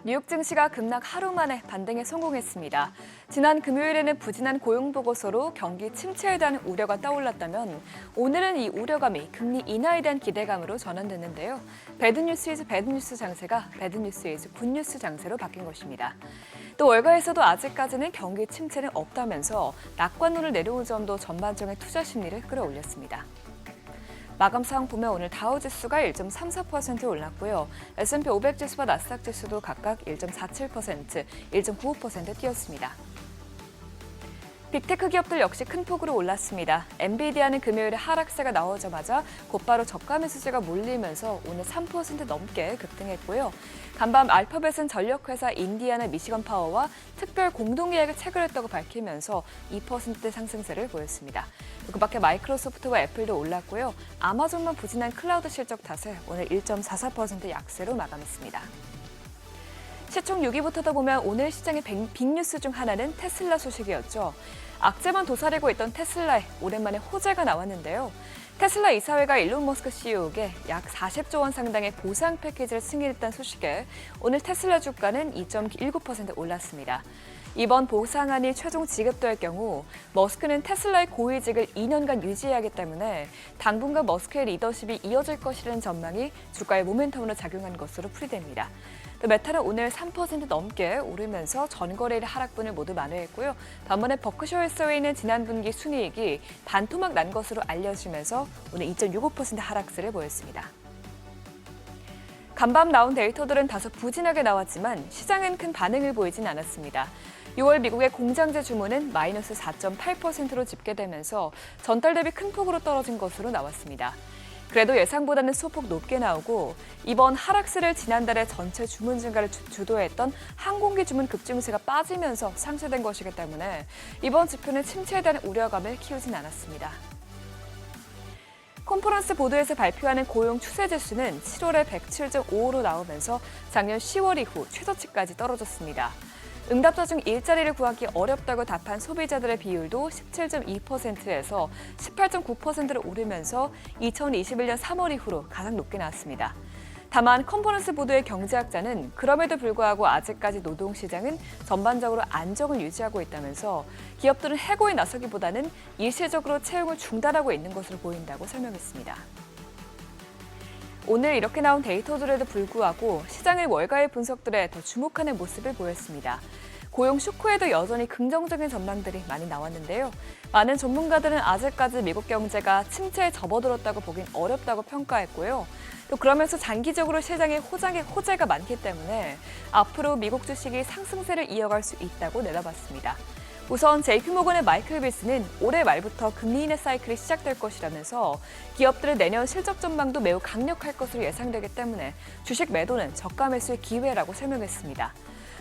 뉴욕 증시가 급락 하루 만에 반등에 성공했습니다. 지난 금요일에는 부진한 고용 보고서로 경기 침체에 대한 우려가 떠올랐다면 오늘은 이 우려감이 금리 인하에 대한 기대감으로 전환됐는데요. 배드뉴스 이즈 배드뉴스 장세가 배드뉴스 이즈 굿뉴스 장세로 바뀐 것입니다. 또 월가에서도 아직까지는 경기 침체는 없다면서 낙관론을 내려온 점도 전반적인 투자 심리를 끌어올렸습니다. 마감 상황 보면 오늘 다우지수가 1.34% 올랐고요. S&P 500 지수와 나스닥 지수도 각각 1.47%, 1.95% 뛰었습니다. 빅테크 기업들 역시 큰 폭으로 올랐습니다. 엔비디아는 금요일에 하락세가 나오자마자 곧바로 저가 매수세가 몰리면서 오늘 3% 넘게 급등했고요. 간밤 알파벳은 전력회사 인디아나 미시건 파워와 특별 공동계약을 체결했다고 밝히면서 2%대 상승세를 보였습니다. 그 밖에 마이크로소프트와 애플도 올랐고요. 아마존만 부진한 클라우드 실적 탓에 오늘 1.44% 약세로 마감했습니다. 시총 6위부터도 보면 오늘 시장의 빅뉴스 중 하나는 테슬라 소식이었죠. 악재만 도사리고 있던 테슬라에 오랜만에 호재가 나왔는데요. 테슬라 이사회가 일론 머스크 CEO에게 약 40조 원 상당의 보상 패키지를 승인했다는 소식에 오늘 테슬라 주가는 2.19% 올랐습니다. 이번 보상안이 최종 지급될 경우 머스크는 테슬라의 고위직을 2년간 유지해야하기 때문에 당분간 머스크의 리더십이 이어질 것이라는 전망이 주가의 모멘텀으로 작용한 것으로 풀이됩니다. 또 메타는 오늘 3% 넘게 오르면서 전거래일 하락분을 모두 만회했고요. 반면에 버크셔 해서웨이는 지난 분기 순이익이 반토막 난 것으로 알려지면서 오늘 2.65% 하락세를 보였습니다. 간밤 나온 데이터들은 다소 부진하게 나왔지만 시장은 큰 반응을 보이진 않았습니다. 6월 미국의 공장재 주문은 마이너스 4.8%로 집계되면서 전달 대비 큰 폭으로 떨어진 것으로 나왔습니다. 그래도 예상보다는 소폭 높게 나오고 이번 하락세를 지난달에 전체 주문 증가를 주도했던 항공기 주문 급증세가 빠지면서 상쇄된 것이기 때문에 이번 지표는 침체에 대한 우려감을 키우진 않았습니다. 컨퍼런스 보드에서 발표하는 고용 추세 지수는 7월에 107.5로 나오면서 작년 10월 이후 최저치까지 떨어졌습니다. 응답자 중 일자리를 구하기 어렵다고 답한 소비자들의 비율도 17.2%에서 18.9%로 오르면서 2021년 3월 이후로 가장 높게 나왔습니다. 다만 컨퍼런스 보드의 경제학자는 그럼에도 불구하고 아직까지 노동시장은 전반적으로 안정을 유지하고 있다면서 기업들은 해고에 나서기보다는 일시적으로 채용을 중단하고 있는 것으로 보인다고 설명했습니다. 오늘 이렇게 나온 데이터들에도 불구하고 시장의 월가의 분석들에 더 주목하는 모습을 보였습니다. 고용 쇼크에도 여전히 긍정적인 전망들이 많이 나왔는데요. 많은 전문가들은 아직까지 미국 경제가 침체에 접어들었다고 보긴 어렵다고 평가했고요. 또 그러면서 장기적으로 시장에 호재가 많기 때문에 앞으로 미국 주식이 상승세를 이어갈 수 있다고 내다봤습니다. 우선 JP모건의 마이클 빌스는 올해 말부터 금리 인하 사이클이 시작될 것이라면서 기업들의 내년 실적 전망도 매우 강력할 것으로 예상되기 때문에 주식 매도는 저가 매수의 기회라고 설명했습니다.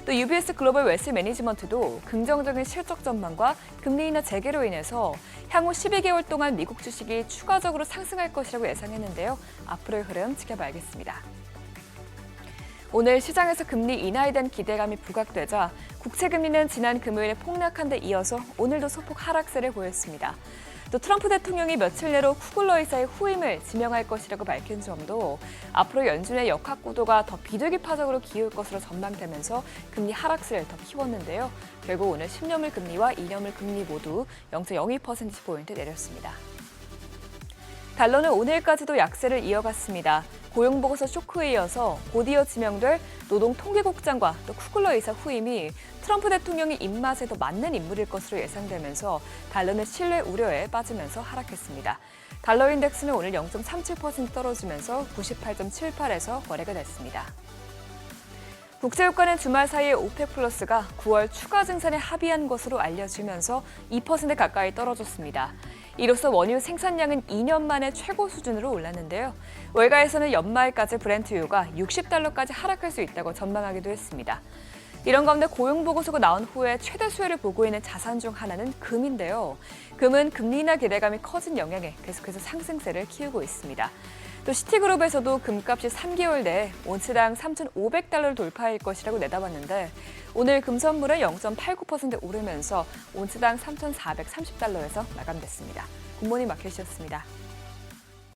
또 UBS 글로벌 웨스 매니지먼트도 긍정적인 실적 전망과 금리 인하 재개로 인해서 향후 12개월 동안 미국 주식이 추가적으로 상승할 것이라고 예상했는데요. 앞으로의 흐름 지켜봐야겠습니다. 오늘 시장에서 금리 인하에 대한 기대감이 부각되자 국채금리는 지난 금요일에 폭락한 데 이어서 오늘도 소폭 하락세를 보였습니다. 또 트럼프 대통령이 며칠 내로 쿠글러 이사의 후임을 지명할 것이라고 밝힌 점도 앞으로 연준의 역학 구도가 더 비둘기파적으로 기울 것으로 전망되면서 금리 하락세를 더 키웠는데요. 결국 오늘 10년물 금리와 2년물 금리 모두 0.02%포인트 내렸습니다. 달러는 오늘까지도 약세를 이어갔습니다. 고용보고서 쇼크에 이어서 곧이어 지명될 노동통계국장과 또 쿠글러 이사 후임이 트럼프 대통령의 입맛에 더 맞는 인물일 것으로 예상되면서 달러는 신뢰 우려에 빠지면서 하락했습니다. 달러 인덱스는 오늘 0.37% 떨어지면서 98.78에서 거래가 됐습니다. 국제유가는 주말 사이에 오펙 플러스가 9월 추가 증산에 합의한 것으로 알려지면서 2% 가까이 떨어졌습니다. 이로써 원유 생산량은 2년 만에 최고 수준으로 올랐는데요. 월가에서는 연말까지 브렌트유가 60달러까지 하락할 수 있다고 전망하기도 했습니다. 이런 가운데 고용보고서가 나온 후에 최대 수혜를 보고 있는 자산 중 하나는 금인데요. 금은 금리 인하 기대감이 커진 영향에 계속해서 상승세를 키우고 있습니다. 또 시티그룹에서도 금값이 3개월 내에 온스당 3,500달러를 돌파할 것이라고 내다봤는데 오늘 금 선물은 0.89% 오르면서 온스당 3,430달러에서 마감됐습니다. 굿모닝 마켓이었습니다.